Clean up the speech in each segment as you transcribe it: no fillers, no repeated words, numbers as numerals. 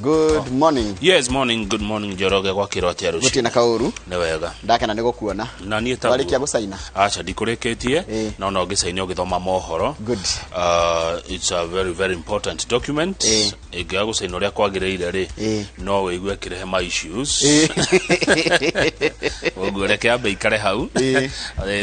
Good morning. Yes, morning, good morning, Joroge kwa Kiroti Ruciini. Gutina kauru. Ni wega. Ndakena nĩ gũkuona. Na niĩ taguo. Warikia gũcaina. Acha ndikureketie. No no gicaine ũgĩthoma mohoro. Good. It's a very very important document. Ĩngĩaga gũcaina ũrĩa kwagĩrĩire rĩ. No wĩigue kĩrehe my issues. Ũguo reke ambe ikare hau.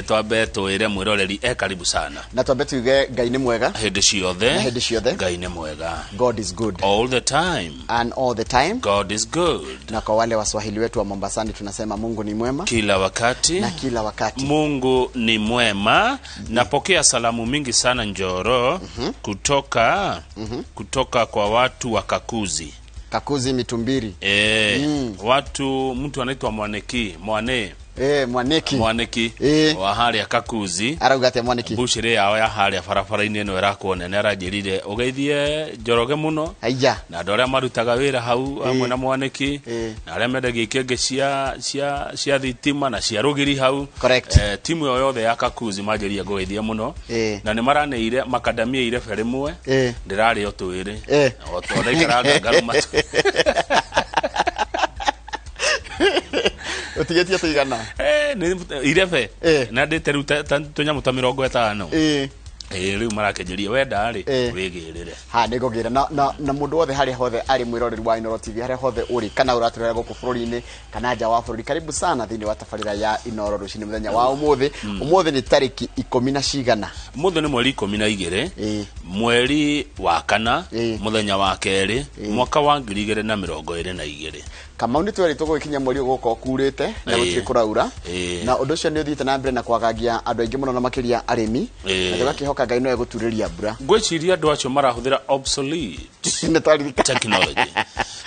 Twambe twĩre mwĩroreri karibu sana. Na twambe tuge Ngai nĩ mwega. Hĩndĩ ciothe. Hĩndĩ ciothe. Ngai nĩ mwega. God is good. All the time. And all the time. God is good. Na kwa wale Waswahili wetu wa Mombasani tunasema Mungu ni mwema. Kila wakati. Na kila wakati. Mungu ni mwema. Napokea salamu mingi sana Njoro kutoka kwa watu wa Kakuzi. Kakuzi Mitumbiri. Watu mtu anaitwa Mwaneki wa hali ya Kakuzi arauga ate Mwaneki bushire yao ya hali ya farafara-ini eno irakuone nera njirire ugeithie Njoroge muno aija na ndore marutaga wira hau amwe na Mwaneki na aria mendagia ikenge cia thitima na cia rugiri hau. Correct. Timu yo yothe ya Kakuzi majiria gugeithia muno na ni maraneire makadamia ire ferimwe ndirari o twiri o twaikaraga ngaruma Otigetia tuigana ni irefe na nditeruta tunyamu ta 50 riu marakenjeria wenda ri wigirire nigugira na mundu wothe haria hothe ari mwiroreri wa Inooro TV haria hothe uri kana uraturera guku bururi-ini kana nja wa bururi karibu sana thini wa tafarira ya Inooro Ruciini muthenya wa umuthi ni tariki 10 na cigana umuthi ni mweri 12 mweri wa kana muthenya wa keri mwaka wa 2022 kama undi tweri tugukinya mweri uguko kurite na gutire kuraura na undu ucio ni uthite na mbere na kwagagia andu aingi muno na makiria arimi na tugakihoka Ngai no eguturiria mbura ngwiciria andu acio marahuthira obsolete technology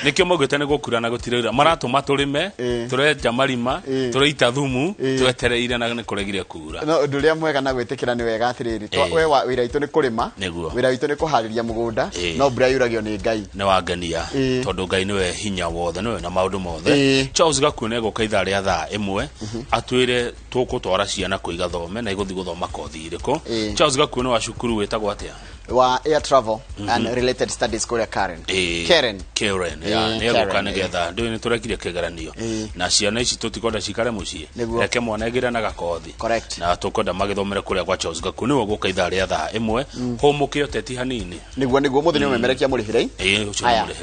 nikio mogete ne gukura na gutiraira maratuma turime turenja marima tureita thumu twetereire na ne kuregire kura no undu ria mwega na gwitikira ni wega atiriri we wira itu ni kurima wira itu ni kuhariria mugunda no mbura yuragio ni Ngai ne wangania tondu Ngai niwe hinya wothe niwe na maundu mothe Charles gakuone go kaitha ria thaa imwe atwire tukutwara ciana kuiga thome na iguthi guthoma kothi iriko Charles gakuone wa cukuru wetagwo atia wa air travel and related studies kore Karen ya gukane getha ndio ni turekirie kigeranio na ciana ici tutikonda cikare mucie reke mwanegire na gakothi na tukonda magithomere kuria kwa Charles gakuone wo gukaitha ria thaa imwe homuke oteti hanini niguo muthenya umemerekia murihire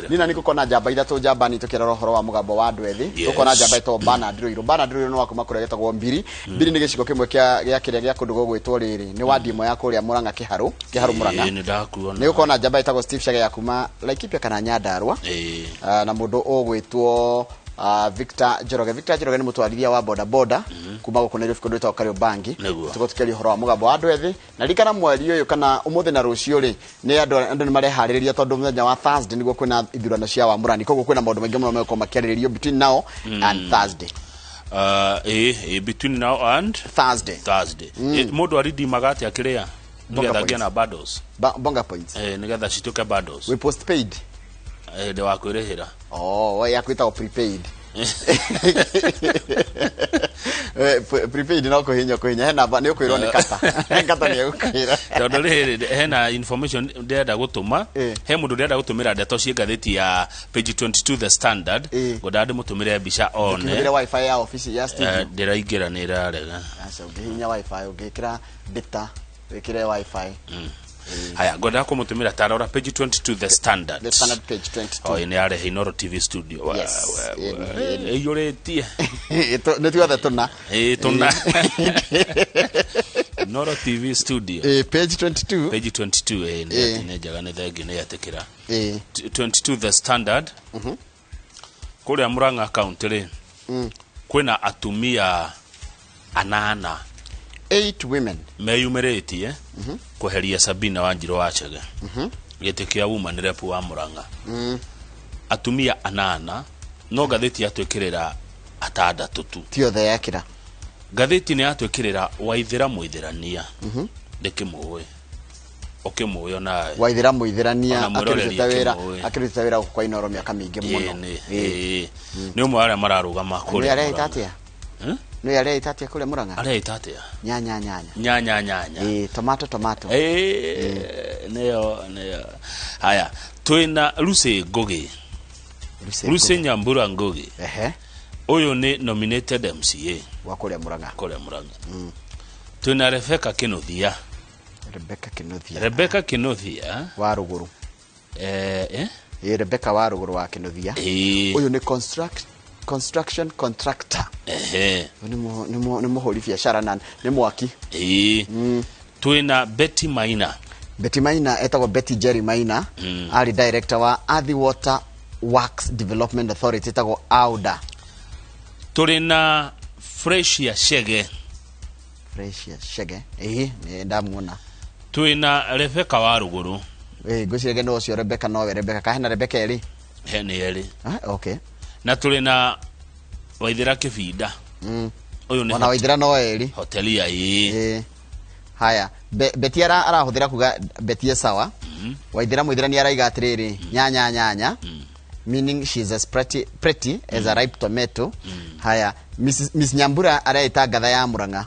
nina nikukona njamba ithatu njamba ni tukira rohoro wa mugambo wa andu ethi tukona njamba ito Bernard no wakuma kuria getagwo mbiri ni gicigo kimwe kia kiria gia kundu gugwitwo riri ni wadi imwe ya kuria Muranga Kiharu Muranga ni ukona njamba itagwo Steve Shage ya kuma Laikipia kana Nyandarua na mundu ogwitwo Victor Njoroge ni mutwarithia wa boda kuma gukunerio fikundu itwa Kariobangi tugotukeri horo wa mugambo wa andu ethi na rikana mweri uyu kana umuthi na rucio ri ni andu ni marehariria tondu muthenya wa Thursday niguo kwina ithurano cia wa Murani koguo kwina maundu maingi muno meko makiariririo between now and Thursday between now and Thursday mundu aridi magati akiria nigetha gia na bundles bonga points nigetha cituke bundles we postpaid de wakwirihira we yakwita prepaid prepaid no kuhinya hena ni ukwirwo ni kata ni ukwira tondu riri hena information ndenda gutuma he mundu ndenda gutumira ndeto cie ngatheti ya page 22 the standard godade mutumire mbica one ndire wifi ya office ya studio ndiraingira ni rarega acha ungihinya wifi ungikira data wikire wifi haya ngoda kumutumira tarora page 22 the standard page 22 ni are Inooro TV studio yoretie ne tuathe tuna Inooro TV studio page 22 ne jaga ne thegi ne yatekira 22 the standard kuria Muranga account ri kwina atumia 8 women meyumeretie kuheria Sabina Wanjiro Wachage gitikia woman rep wa Muranga atumia 8 no gatheti atwikirira atandatu tu tiothe yakira gatheti ni atwikirira waithira muithirania ndikimwe okimuyo na waithira muithirania akiruta wira kwa Inooro miaka mingi muno ni umwe aria mararugama kuri aria itatia no yale itatia kule Muranga aria itatia nyanya tomato neo haya twina Lucy Ngugi Ruciini Nyambura Ngugi uyu ni nominated MCA wa kuria Murang'a twina Rebecca Kinuthia wa Ruguru Rebecca wa Ruguru wa Kinuthia uyu ni construction contractor ni muhuri biashara na ni mwaki twina Betty Maina etagwo Betty Jerry Maina ari director wa Earthy Water Works Development Authority etagwo AUDA. Turina Freshia Shege ni ndamuona. Twina Rebecca wa Ruguru gwicirege no cio Rebecca no Rebecca kahena Rebecca eri okay. Na turina Waithira Kibinda uyu ni ona Waithira no eri hoteli ya haya Betty arahuthira kuga Betty sawa Waithira muithira ni araiga atiriri nyanya meaning she's as pretty as a ripe tomato. Haya Miss Nyambura araita gatha ya Murang'a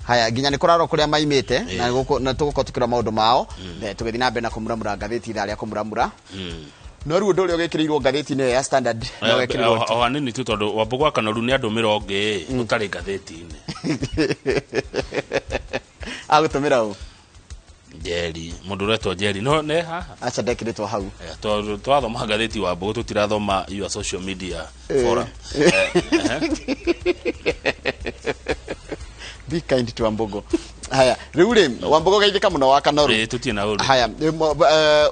haya ginya ni kuraro kuria maimite na tuguko tukira maundu mao tugethi na mbere na kumuramura ngatheti tharia kumuramura no ru ndori ogekiriirwo ngatheti ne ya Standard no wekiriirwo hanini tu tondu wambugwa kanoru ni andu mironge utari ngatheti ine agutumira u Jerry mundu retwo Jerry no ne haha acha ndekiritwo hau twathoma ngatheti wa mbugu tutirathoma your social media forum be kind to Wambogo. Haya riure Wambogo gaithika muno wa Kanoru tutie na uru haya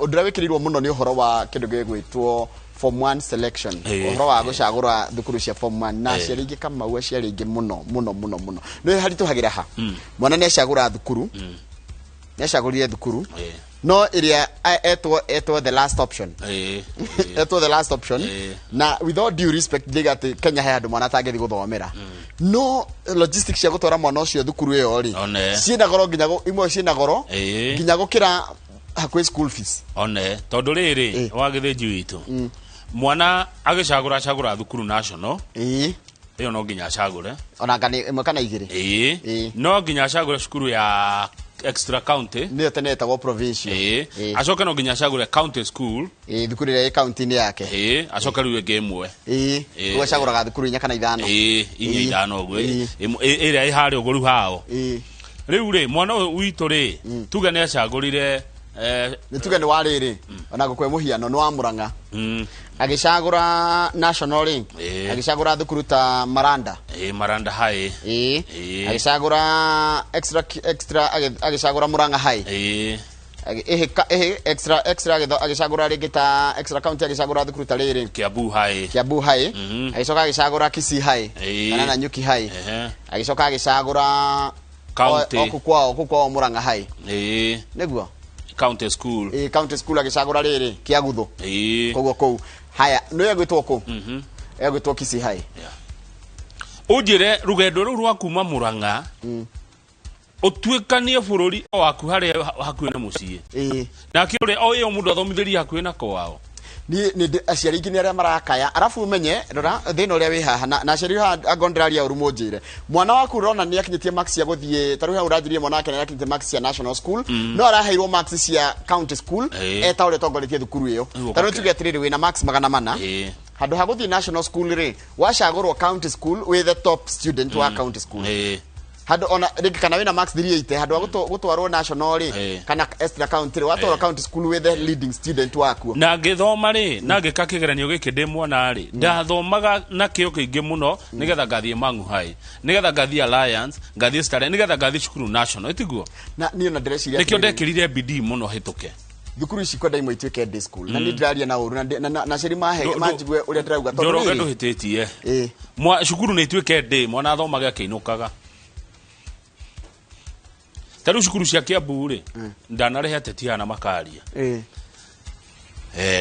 undira wikirirwo muno ni uhoro wa kindu gigwitwo form 1 selection uhoro wa gucagura thukuru cia form 1 na ciaringi kama uwe ciaringi muno no haritu hagira ha mwana ni acagura thukuru ni acagurire thukuru no iria etwo the last option etwo the last option na without due respect digate Kenya handu mwana tangethi guthomera no logistics cia gutwara mwana ucio thukuru iyo ri ciina goro nginya imwe ciina goro nginya gukira hakwe school fees tondu riri wagithinji witu mwana agicagura thukuru national iyo no nginya acagure ona ngani imwe kana igiri no nginya acagure cukuru ya extra county ndio tena etagwo provincial acoka no nginya acagure county school thukuru ya county ni yake acoka riu enge imwe ugacaguraga thukuru inya kana ithano inya ithano gwe ira ihari ugoru hao riu ri mwana witu ri tuga ni acagurire ni tuga ni wariri ona gukwe muhiano no wa Murang'a agicagura national ring agicagura thukuru ta Maranda High agicagura extra agicagura Murang'a High extra agicagura rigita extra county agicagura thukuru ta riri Kiambu High agicoka agicagura Kisii High kana na Nyuki High agicoka agicagura county okukwao Murang'a High niguo county school agicagura riri Kiaguthu koguo kou haya no yagwitwo ku yagwitwo Kisii High ujire rugendo ru rwa kuma Murang'a utwikanie bururi waku hari hakuwe na mucie na kiure o iyo mundu athomithirie hakuwe na kwao ni aciari ingi ni aria marakaya arafu umenye rora thina uria wi haha na aciari agondraria uru munjire mwana waku rona ni akinyitie max ya guthie taru ha urajirie mwana wake ni akinyitie max ya national school no araheirwo max cia county school eta uri tongoretie thukuru iyo taru tuge atiriri wina max 400 handu ha guthie national school ri wacagurwo county school with the top student wa county school hado ona rigi kana wina max 380 hado gutwarwo national ri kana extra county ri watwarwo county school with the leading student waku na ngithoma ri na ngika kigeranio giki ndi mwana ri ndathomaga na kio kiingi muno nigetha ngathie Mang'u High nigetha ngathie Alliance ngathie Star nigetha ngathie cukuru national itiguo na ni ona ndreciria nikio ndekirire bidii muno hituke thukuru ici kwenda imwe ituike day school na ni ndiraria na uru na ceri manjigwe uria ndirauga tondu ri ndo hititie mwa cukuru ni ituike day mwana athomaga akiinukaga taru cukuru cia Kiambu ri ndanarehe ateti ana makaria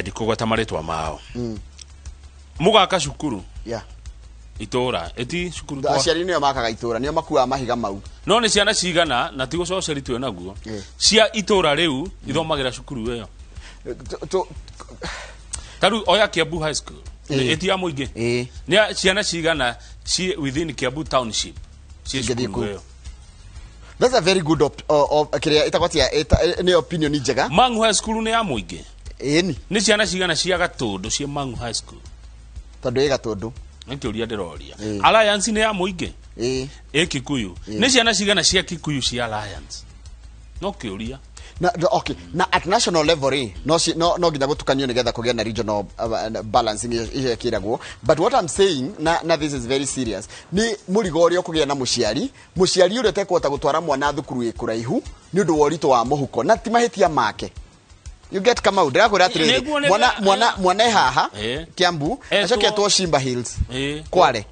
ndikugweta maritwa mao mugaka cukuru itora eti cukuru twa aciari nio makaga itora nio makua mahiga mau no ni ciana cigana na tigo coceri twe naguo cia itora riu ithomagira cukuru iyo taru oya Kiambu High School eti ya muingi ni ciana cigana ci within Kiambu Township ci cukuru iyo. That's a very good kiria itakwatia ni opinion njega. Mang'u High School ni ya muingi Eni. Ni ciana cigana cia Gatundu cia Mangu High School. Tondu ĩ Gatundu. Nĩ kĩũria ndĩroria. Alliance nĩ ya mũingĩ. Kikuyu. Nĩ ciana cigana cia Kikuyu cia Alliance. No kĩũria. Okay. Na at national level no nginya gutukanio nigetha kugia na regional balancing ikiragwo. But what I'm saying na this is very serious. Ni murigo uria kugia na muciari uria tekota gutwara mwana thukuru ikuraihu ni undu wa urito wa muhuko na ti mahitia make. You get come out. Ndakura atiri mwana haha Kiambu acoketwo Shimba Hills. Kwale.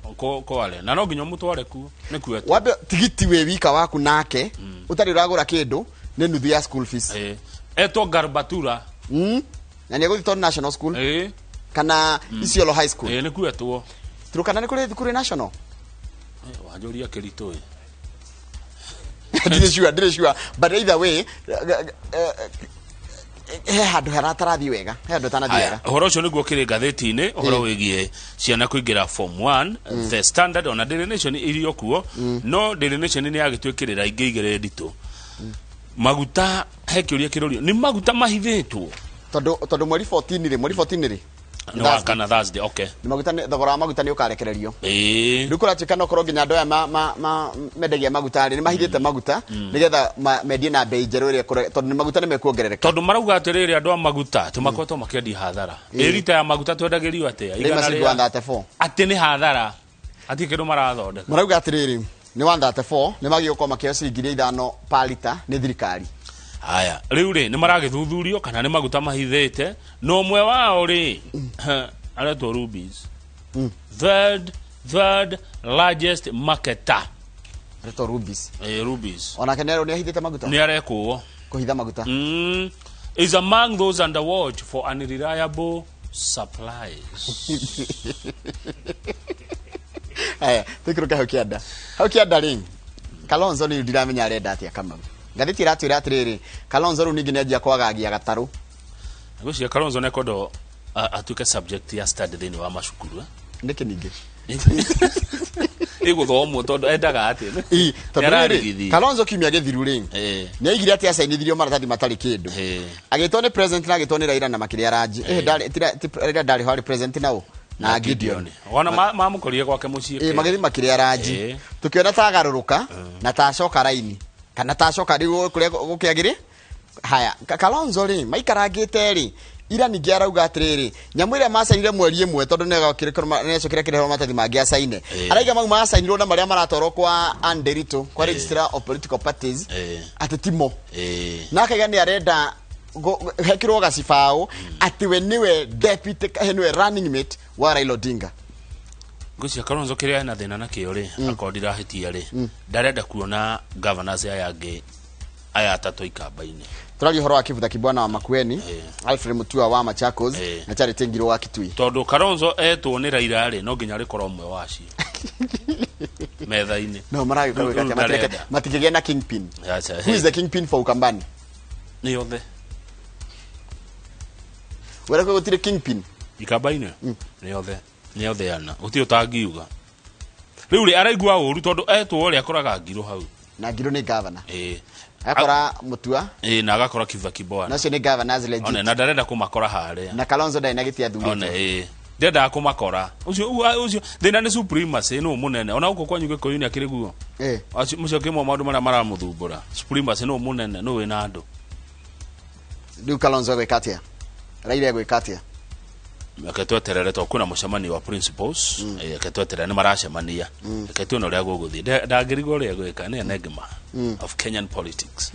Kwale. Na no nginya mutware ku ni kwetu. Wabe tigiti we wika waku nake utari uragura kindu ne nuthu ya school fees. Eto Garbatura. Na ni guthito national school. Kana Isiolo high school. Ni kwetwo. Turukana ni kuri national. Wajoria kirito Ndire sure but either way handu haratarathi wega handu tanathi wega horo ucio niguo kiri ngatheti-ini horo wigie ciana kuingira form 1 the standard on a Daily Nation irio kuo no Daily Nation ni agitwikirira ingi igere ndito maguta hekiuria kirorio ni maguta mahithitwo tondu mweri 14 ri no kana Thursday okay ni maguta thogora maguta ni ukarekererio ndukura tikana koro nginya ndoya mendagia maguta ni mahithite maguta nigetha mendie na bei njeru ire tondu ni maguta ni mekuongerereka tondu marauga atiriri andu a maguta tumakoto makiendia hathara lita ya maguta twendagirio atia igana ria 134 ati ni hathara ati kindu marathondeka marauga atiriri ni 134 ni magioka makio ciringi 5 per liter ni thirikari. Haya, riu ri ni maragithuthurio kana ni maguta mahithite no mwe wao ri aretwo Rubies. Third largest marketer. Aretwo Rubies. Rubies. Ona kenero ni ahithite maguta. Ni arekwo kuhitha maguta. Is among those under watch for unreliable supplies. Haya, tukiruka hokianda ring. Kalonzo ni ndiramenya arenda atia kama. Ngathiti ratwira atiriri Kalonzo ru ningi nejia kwagagia gataru. Gucia Kalonzo ne kodo atuke subject ya study thini wa mashukuru ndike ningi iguthomo tondu endaga ati Kalonzo kimya githiru ring ni aigire ati asainithirio maratathi matari kindu agitone president na agitone Raila na makiri araji ndari hali president nao na Gideon ona mamukorie gwake mucii magithi makiri araji tukiona tagaruruka na tacoka raini kana tacoka riu kuria gukiagire. Haya Kalonzo ri maikarangite ri ira ningi arauga atiriri nyamu ira masainire mweri imwe tondu nega kirikora necokire kirehero matathi mangi asaine araiga mau masainirwo na maria maratorwo kwa Anderito kwa registrar of political parties atetimo na kaiga ni arenda hekirwo gacibao ati we niwe deputy henwe running mate wa Raila Odinga. Gucia Kalonzo kiria na thina na kio ri akondira hitia ri ndarenda kuona governors ayangi aya atatu ikamba-ini. Turari horo wa Kivutha Kibwana wa Makueni Alfred Mutua wa Machakos na Charity Ngiro wa Kitui. Tondu Kalonzo etwo ni Raila ri no nginya rikoro umwe waci metha-ini no maragi kawe matikige na kingpin. Who is the kingpin for Ukambani? Ni othe wera ko gutire kingpin ikamba-ini ni othe ana uti utangiuga riu ri araigua uru tondu etwo ri akoraga Ngiro hau na Ngiro ni governor akora Mutua na agakora Kivutha Kibwana nacio ni governors legit ona na ndarenda kumakora hare na Kalonzo ndai na gitia thuri ona ndenda kumakora ucio thina ni supremacy no munene ona uko kwanyu gikoyuni akiriguo mucio kimo maundu mara maramuthumbura supremacy no munene no wina andu du Kalonzo gwikatia Raila gwikatia aketweterere to kuna mucemani wa principals aketweterere ni maracemania aketwe no ria guguthie ndangirigo ria gwika ni enigma of Kenyan politics.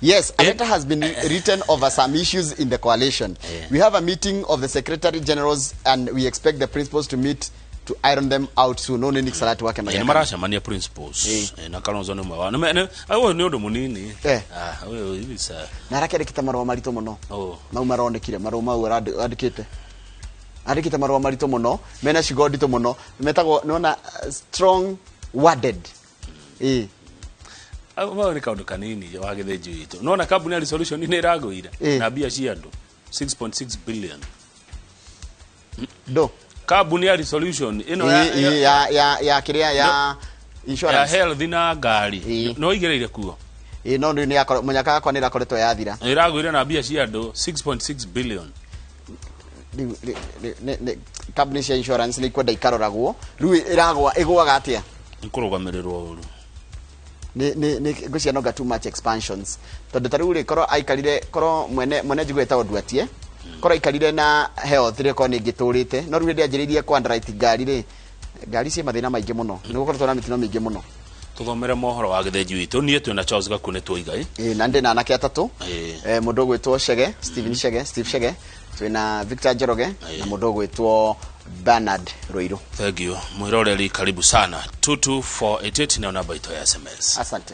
Yes, a letter has been written over some issues in the coalition. We have a meeting of the Secretary Generals and we expect the principals to meet to iron them out soon. No need salatu wake magana. Ni maracemania principals na Kalonzo ni mwa na ayo ni undu munini ayo hivi sa na rakere kita marwa marito muno na marondekire marwa mau adikite adikite marwa marito muno mena shigodito muno metagwo nona strong worded Awa ni kaundu kanini wa githenju itu nona company resolution ni iragoire na bia cia andu 6.6 billion do company resolution ino ya kiria ya insurance ya health na ngari no igereire kuo no ni munyaka yakwa ni rakoretwo yathira iragwire na bia cia andu 6.6 billion company cia insurance ni kwenda ikaroragwo riu iragwa igwaga atia nkurugamiriro uru ni gucia no too much expansions tondu tariu ri koro aikarire koro mwene jigweta odwatie koro aikarire na health ri ko ni giturite no riu ndi anjiririe kwa underwrite ngari cia mathina maingi muno ni gukorwo na mitino mingi muno tuthomere mohoro wa githenji witu nie twina Charles Gakune twigai na ndi na anake atatu mundu gwitwo Shege Steve Shege twina Victor Jeroge na mundu gwitwo Bernard Roiro. Thank you. Mwiroreri karibu sana 22488 na namba ito ya SMS. Asante.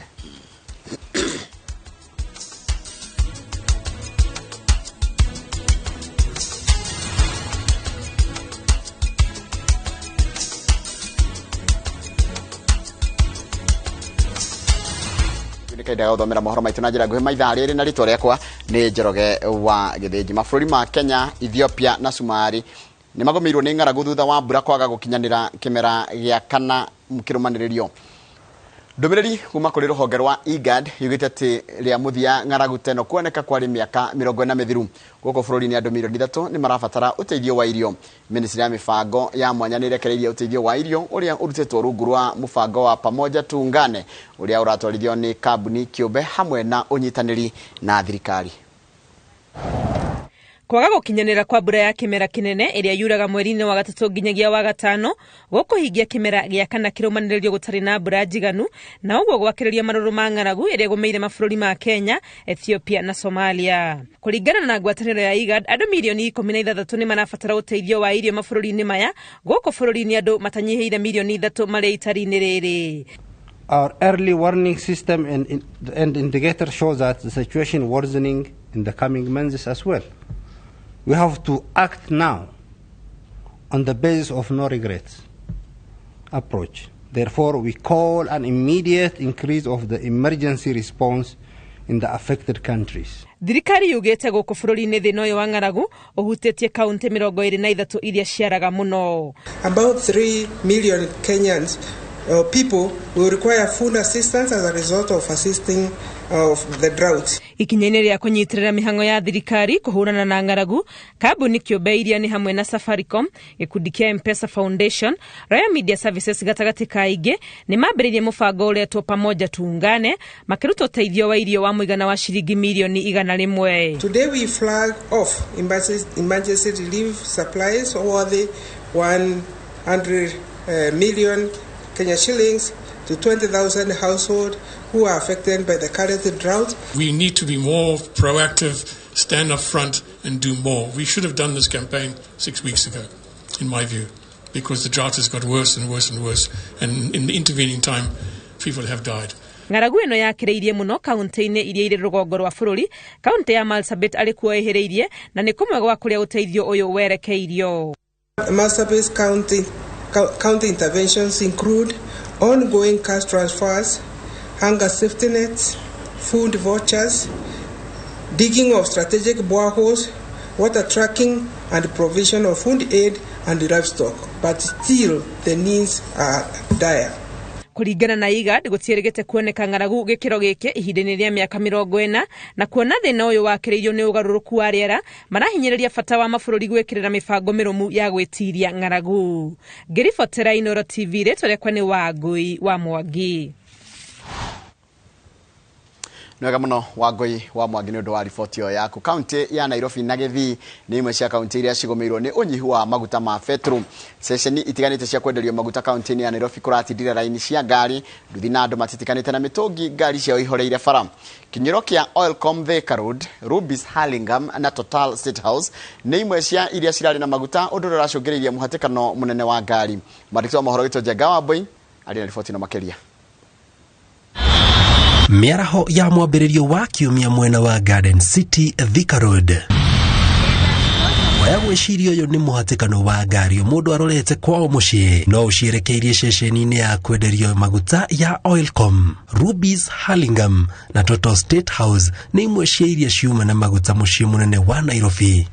Kaida uthomera mohoro maitu na njira nguhi maitha riri na ritwa riakwa ni Njoroge wa Githinji. Mabũrũri ma Kenya, Ethiopia na Somali ni magomirwo ni ng'aragu thutha wa mbura kwaga gukinyanira kimera gia kana mukirumaniririo. Ndumiriri kuma kuri ruhonge rwa IGAD yugite ati ria muthia ng'aragu teno kuoneka kwari miaka 40 mithiru guko bũrũri-inĩ andu milioni 3 ni marabatara uteithio wa irio. Ministry ya mibango ya mwanya ni rekereirie uteithio wa irio uria urutitwo rungu rwa mubango wa pamoja tuungane uria uratwarithio ni kambuni kiumbe hamwe na unyitaniri na thirikari. Kwaga gukinyanira kwa mbura ya kimera kinene iria yuraga mweri-inĩ wa gatatu nginyagia wa gatano gukuhingia kimera gia kana kirumaniririo gutari na mbura njiganu na uguo gwakiriria maruru ma ng'aragu iria gumeire mabũrũri ma Kenya, Ethiopia na Somalia. Kuringana na ngwatanĩro ya IGAD, andu milioni 16 ni marabatara uteithio wa irio mabũrũri-inĩ maya guku bũrũri-inĩ andu matanyihiire milioni 3 mari itari-inĩ riri. Our early warning system and indicator shows that the situation worsening in the coming months as well. We have to act now on the basis of no regrets approach. Therefore, we call an immediate increase of the emergency response in the affected countries. Thirikari yugite guku bũrũri-inĩ thĩna ũyũ wa ng'aragu ũhutĩtie kaunti 23 iria ciaraga muno. About 3 million Kenyans people will require food assistance as a result of assisting of the drought. Ikinyene ria kunyitirira mihango ya thirikari kuhurana na ng'aragu, kambuni kiumbe iria ni hamwe na Safaricom, gikundi kia M-Pesa Foundation, Royal Media Services gatagati kaige ni mambĩrĩirie mũbango uretwo pamoja tuungane makiruta uteithio wa irio wa muigana wa shilingi milioni 100. Today we flag off emergency relief supplies worth 100 million Kenya shillings to 20,000 households who are affected by the current drought. We need to be more proactive, stand up front and do more. We should have done this campaign 6 weeks ago, in my view, because the drought has got worse and worse and worse. And in the intervening time, people have died. Ng'aragu ino yakireirie muno kaunti-inĩ iria iri rugongo rwa bũrũri, kaunti ya Marsabit alikuwa ehereirie na ni kumwe gwa kuria uteithio uyu werekeirio. Marsabit county interventions include ongoing cash transfers, hunger safety nets, food vouchers, digging of strategic boreholes, water tracking and provision of food aid and livestock. But still the needs are dire. Kuringana na IGAD gutierigite kuoneka ng'aragu gikiro giki ihinda-inĩ rĩa miaka 40 na kuona thĩna ũyũ wakireirio nĩ ugarũrũku wa rĩera marahinyĩrĩria bata wa mabũrũri gwĩkĩrĩra mĩbango mĩrũmu ya gwĩtiria ng'aragu. Ngĩribotera Inooro TV rĩtwa rĩakwa nĩ Wangui wa Mwangi. Nwega muno Wangui wa Mwangi nĩ ũndũ wa riboti ĩyo yaku. Kaunti ya Nairobi na Gĩthii nĩ imwe cia kaunti iria cigomeirwo nĩ ũnyihu wa maguta ma petrol. Ceceni itiganĩte cia kwenderio maguta kaunti-inĩ ya Nairobi kũratindira raini cia ngari, nduthi na andũ matitikanĩte na mĩtũngi ngari ciao ihoreire bara. Kinyĩro kia Oilcom Thika Road, Rubis Hurlingham na Total State House nĩ imwe cia iria cirarĩ na maguta ũndũ ũracũngĩrĩirie mũhatĩkano mũnene wa ngari. Mwandĩki wa mohoro witũ Njenga Wambui arĩ na riboti ĩno makĩria. Miaraho ya mwambĩrĩrio wa kiumia mwena wa Garden City Thika Road. Waya gwĩciria ũyũ nĩ mũhatĩkano wa ngari mũndũ arorete kwao mũciĩ no ũcierekeirie ceceni-inĩ ya kwenderio maguta ya Oilcom, Rubis Hurlingham na Total State House nĩ imwe cia iria ciuma na maguta mũciĩ mũnene wa Nairobi.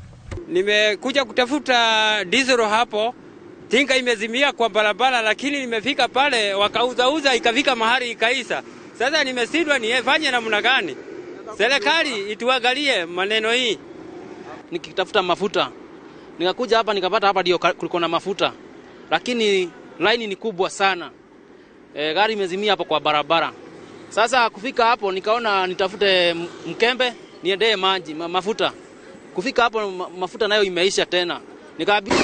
Nimekuja kutafuta diesel hapo, tinga imezimia kwa barabara, lakini nimefika pale wakauzauza ikafika mahali ikaisha. Sasa nimesidwa nifanye namna gani? Serikali ituangalie maneno hii. Nikitafuta mafuta. Nikakuja hapa nikapata hapa ndio kuliko na mafuta. Lakini line ni kubwa sana. Gari imezimia hapo kwa barabara. Sasa kufika hapo nikaona nitafute mkembe niendee maji mafuta. Kufika hapo mafuta nayo imeisha tena. Nikabidi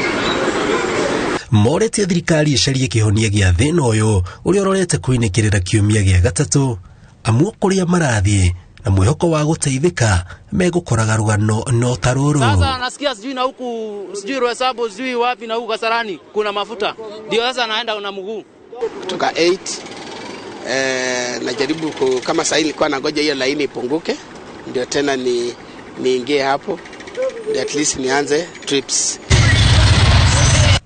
Morete thirikari icarie kihonia gia thina uyu uria urorete kuinikirira kiumia gia gatatu amu kuria marathie na mwihoko wa guteithika megukoraga rugano no taruru. Sasa nasikia sijui na huku sijui Rohesabu sijui wapi na huku Kasarani kuna mafuta. Ndio sasa naenda na mguu. Kutoka 8 najaribu kama sasa nilikuwa nangoja hiyo laini ipunguke ndio tena niingie hapo at least nianze trips.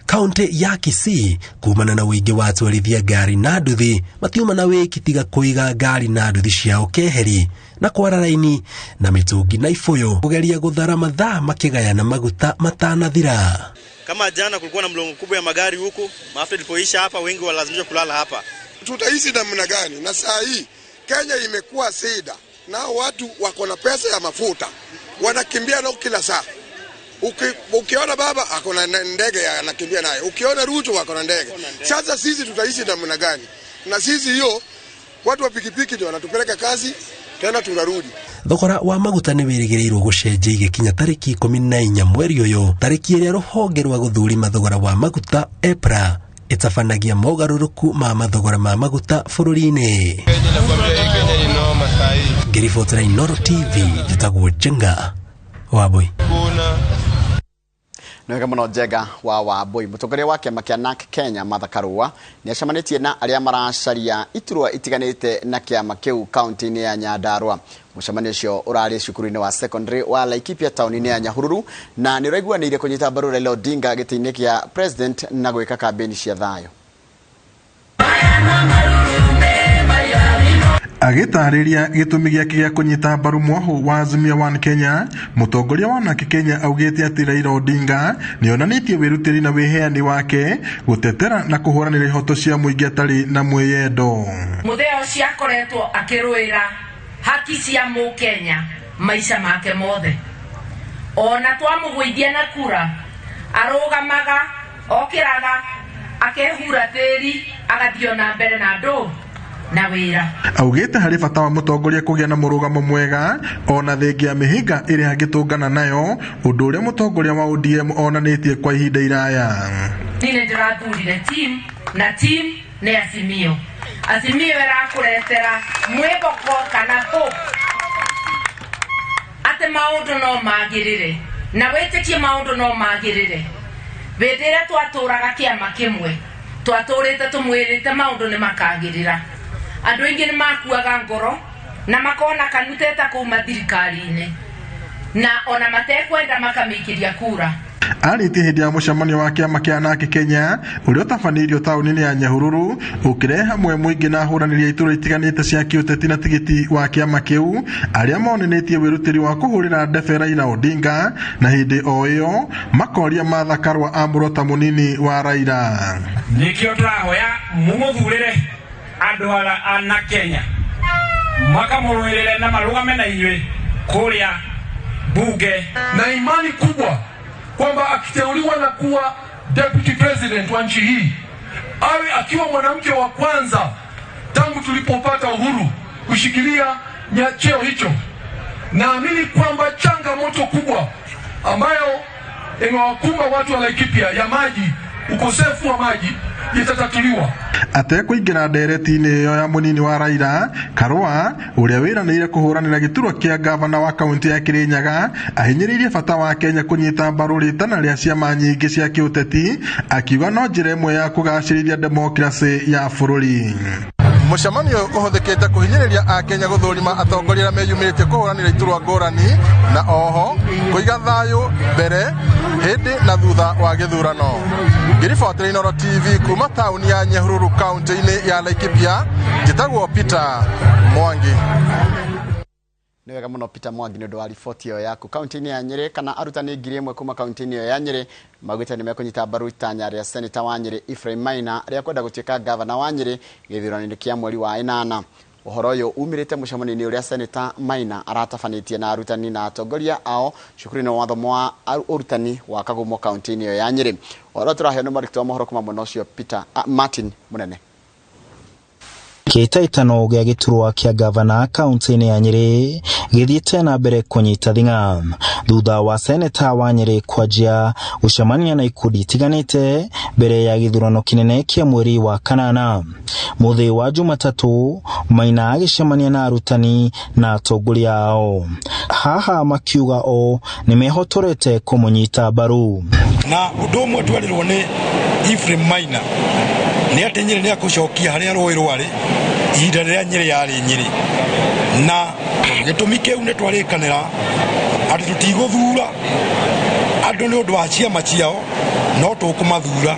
Kaunti ya Kisii kumana na wingi wa atwarithia ngari na nduthi matiuma na wikitiga kuiga ngari na nduthi ciao keheri na kwara raini na mitungi na ifuyo kugeria guthara mathaa makigayana maguta matanathira. Kama jana kulikuwa na mlongo kubwa ya magari huku, mafuta ilipoisha hapa wengi walazimishwa kulala hapa. Tutaishi namna gani? Na saa hii Kenya imekuwa sida. Na watu wako na pesa ya mafuta. Wanakimbia nao kila saa. Ukiona baba akona ndege anakimbia naye. Ukiona Ruto wako na ndege. Sasa sisi tutaishi namna gani? Na sisi hiyo watu wa pikipiki ndio wanatupeleka kazi tena tunarudi. Thogora wa maguta ni wirigirirwo gucenjia igikinya tariki 14 mweri uyu, tariki iria ruhonge rwa guthurima thogora wa maguta EPRA itabanagia mogaruruku ma mathogora ma maguta bururi-ini. Ngiribotera Inooro TV njitagwo Jenga Wambui. Nwega muno Jenga wa Wambui. Mutongoria wa kiama kia NARC Kenya Martha Karua ni acemanitie na aria maracaria iturwa itiganite na kiama kiu kaunti-ini ya Nyandarua. Mucemanio ucio urari cukuru-ini wa secondary wa Laikipia tauni-ini ya Nyahururu na ni raiguanire kunyita mbaru Raila Odinga giti-ini kia president na gwika kampeni cia thayo. Agitariria gitumi giake gia kunyita mbaru mwahu wa Azimio One Kenya, mutongoria wa NARC Kenya augite ati Raila Odinga nionanitie wirutiri na wiheani wake gutetera na kuhuranira ihoto cia muingi atari na mwiyendo. Mutheo cia koretwo akiruira haki cia mu Kenya maisha make mothe. Ona twamugwithia na kura arugamaga okiraga akehura tiri agathio na mbere na ndo na wira. Augite hari bata wa mutongoria kugia na murugamo mwega ona thengia mihinga iri hagitungana nayo undu uria mutongoria wa ODM onanitie kwa ihinda iraya. Nine ndirathurire team na team ni Azimio. Azimio era kuretera mwiboko kana hope ate maundu no magirire na wetikie maundu no magirire. Bedera twaturaga kiama kimwe twaturite tumwirite maundu ni makagirira. Andu ingi ni makuaga ngoro na makona kanuteta kuma thirikari-ini na ona matekwenda makamikiria kura. Ariti hindi ya mucemanio wa kiama kia NARC Kenya uria utabanirio tauni-ini ya Nyahururu ukire hamwe muingi na huraniria iturwa itiganite cia kiuteti na tigiti wa kiama kiu aria monanitie wirutiri wa kuhurira ndebe Raila Odinga na hindi o iyo makoria Martha Karua amburota munini wa Raila. Nikio turahoya mumuthurire andu ana Kenya makamurwirire na marugame na inywe kuria bunge na imani kubwa kwamba akiteuliwa na kuwa deputy president wa nchi hii awe akiwa mwanamke wa kwanza tangu tulipopata uhuru kushikilia cheo hicho. Naamini kwamba changamoto kubwa ambayo imewakumba watu wa Laikipia ya maji, ukosefu wa maji, itatatuliwa. Ate kuingira ndereti-ini iyo ya munini wa Raila, Karua uria wiranire kuhuranira giturwa kia gavana wa kaunti ya Kirinyaga ahinyiririe bata wa Kenya kunyita mbaru ritana ria ciama nyingi cia kiuteti, akiuga no njira imwe ya kugacirithia demokrasi ya bururi. Mucemanio uhuthikite kuhinyiriria a Kenya guthurima atongoria meyumiritie kuhuranira iturwa ngurani na oho kuiga thayu mbere hindi na thutha wa githurano. Ngiribotera Inooro TV kuma tauni ya Nyahururu kaunti-ini ya Laikipia njitagwo Peter Mwangi. Ni wega muno Peter Mwangi nĩ ũndũ wa riboti ĩyo yaku. Kaunti-ini ya Nyeri kana arutani 1000 kuma kaunti-ini ĩyo ya Nyeri magwĩte nĩ mekũnyita mbaru itanya rĩa seneta wa Nyeri Ephraim Maina rĩa kwenda gũtuĩka gavana wa Nyeri gĩthurano-inĩ kĩa mweri wa 8. Uhoro uyu umirite mucemanio uria Senator Maina aratafanĩtie na arutani na atongoria ao cukuru-inĩ wa watho wa urutani wa Kagumo kaunti-inĩ iyo ya Nyeri. Uhoro turaheo nĩ mũrutwo wa mohoro kuma mwena ũcio Peter Martin Munene. Kĩhĩtahĩtano gĩa gĩturwa kĩa gavana kaunti-inĩ ya Nyeri gĩthiĩte na mbere kũnyita thing'a thutha wa seneta wa Nyeri kwanjia gũcemania na ikundi itiganĩte mbere ya gĩthurano kĩnene kĩa mweri wa kanana. Mũthĩ wa Jumatatu Maina agĩcemania na arutani na atongoria ao. Haha makiuga o nĩmehotorete kũmũnyita mbaru. Na ũndũ ũmwe twarĩrwo nĩ Ephraim Maina nĩ atĩ Nyeri nĩ akũcokia harĩa rũĩ rwarĩ ihinda rĩrĩa Nyeri yarĩ Nyeri, na gĩtũmi kĩu nĩ twarĩkanĩra atĩ tũtigũthura andũ nĩ ũndũ wa ciama ciao, no tũkũmathura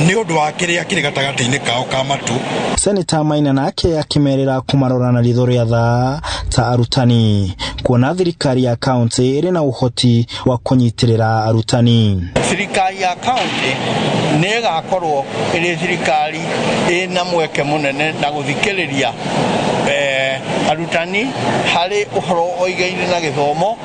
nĩ ũndũ wa kĩrĩa kĩrĩ gatagatĩ-inĩ kao ka matũ. Senator Maina nake akĩmerĩra kũmarora na ritho rĩa tha ta arutani, kuona thirikari ya kaunti ĩrĩ na ũhoti wa kũnyitĩrĩra arutani. Thirikari ya kaunti nĩ ĩgakorwo ĩrĩ thirikari ĩna mweke mũnene na gũthikĩrĩria arutani harĩ ũhoro oigaine na gĩthomo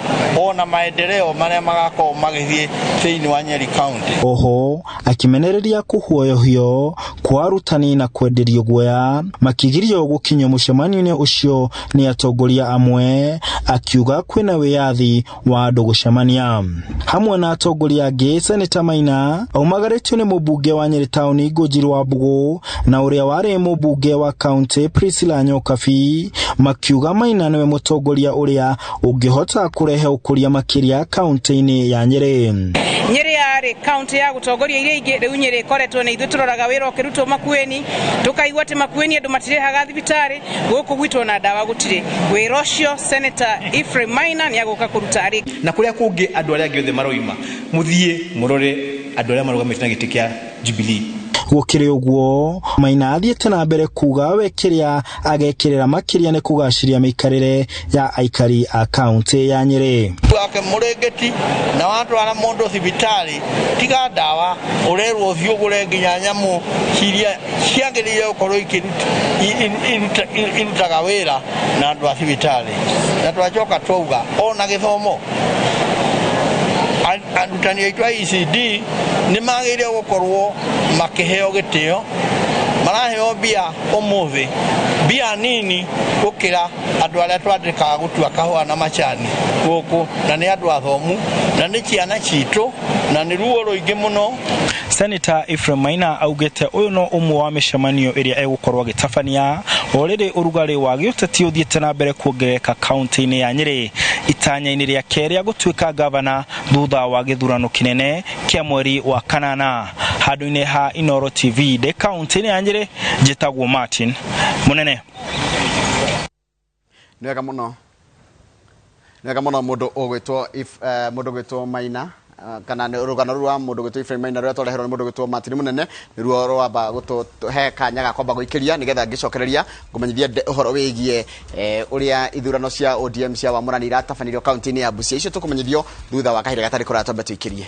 ona maendeleo marĩa magakorwo magĩthiĩ thĩinĩ wa Nyeri kaunti. Oho akĩmenereria kũhuoyohio kwa arutani na kwenderio guoya makĩgirio gũkinywo mũcemanio-inĩ ũcio nĩ atongoria amwe, akiuga kwĩna wĩyathi wa andũ gũcemania hamwe na atongoria angĩ. Senator Maina aumagarĩtio nĩ mũmbunge wa Nyeri taũni Ngũnjiru wa Mbugu na ũrĩa warĩ mũmbunge wa kaunti Priscilla Nyokabi, makiuga Maina nĩwe mũtongoria ũrĩa ũngĩhota kũrehe ũkũria makĩria kaunti-inĩ ya Nyeri. Nyeri yarĩ kaunti ya gũtongoria iria ingĩ, rĩu Nyeri ĩkoretwo nĩ ithuĩ tũroraga wĩra ũkĩrutwo Makueni, tũkaigua atĩ Makueni andũ matirĩhaga thibitarĩ, gũkũ gwitũ na ndawa gũtirĩ. Wĩra ũcio Senator Ephraim Maina nĩ agũka kũruta arĩ. Na kũrĩa kũngĩ andũ arĩa angĩ othe maroima mũthiĩ mũrore andũ arĩa marũgamĩte na gĩtĩ kĩa Jubilee. Gũkĩrĩ ũguo Maina athiĩte na mbere kuga we kĩrĩa agekĩrĩra makĩria nĩ kũgacĩria mĩikarĩre ya aikari a kaunti ya Nyeri. Wake mũrĩngĩti na watwara mũndũ thibitarĩ tiga ndawa ũrerwo ũthiĩ ũgũre nginya nyamũ ciria ciagĩrĩire gũkorwo irutaga wĩra na andũ a thibitarĩ, na twacoka twauga ona gĩthomo arutani aitũ a ECD nĩ magĩrĩire gũkorwo makĩheo gĩtĩo, maraheo mbia ũmũthĩ, mbia nini gũkĩra andũ arĩa twandĩkaga gũtua kahũa na macani gũkũ, na nĩ andũ athomu na nĩ ciana citũ na nĩ ruo rũingĩ mũno. Senator Ephraim Maina augĩte ũyũ no ũmwe wa mĩcemanio ĩrĩa egũkorwo agĩtabania orĩrĩ ũrugarĩ wa gĩũteti ũthiĩte na mbere kuongereka kaunti-inĩ ya Nyeri itanya-inĩ rĩake rĩa gũtuĩka gavana thutha wa gĩthurano kĩnene kĩa mweri wa kanana. Handũ-inĩ ha Inooro TV de kaunti-inĩ ya Nyeri, njĩtagwo Martin Munene. Nĩwega mũno mũndũ ũgwĩtwo Maina kana rũgano rwa mũndũ gwĩtwo Ephraim Maina rũrĩa twareherwo nĩ mũndũ gwĩtwo Martin Munene nĩruo rwamba gũtũhe kanya ga kwamba gũikĩria nĩgetha ngĩcokereria ngũmenyithia ũhoro wĩgiĩ ũrĩa ithurano cia ODM cia wamũrani iratabanĩrio kaunti-inĩ ya Busia. Icio tũkũmenyithio thutha wa kahinda gatarĩ kũraya twambe tũikĩrie.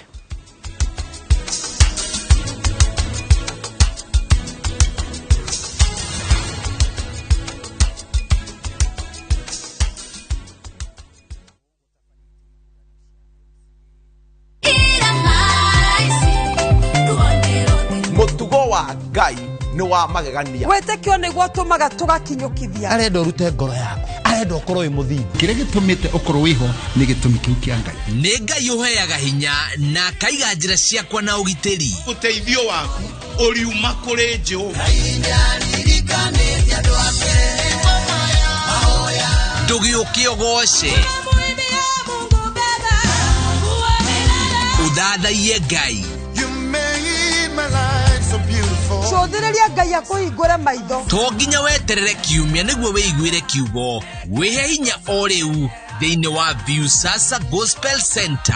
Ngai ni wa magegania wetekio niguo tumaga tugakinyukithia arenda urute ngoro yaku arenda ukorwo wi muthingi kire gitumite ukorwo wiho ni gitumi kiu kia Ngai ni Ngai uheaga hinya na kaiga njira ciakwa na ugitiri uteithio waku uriuma kuri Jehova ndugiukie ugoce uthathaiye Ngai cũthĩrĩria Ngai akũhingũre maitho to nginya weterere kiumia nĩguo wĩiguĩre kiugo wĩhe hinya o rĩu thĩinĩ wa Viusasa Gospel Center.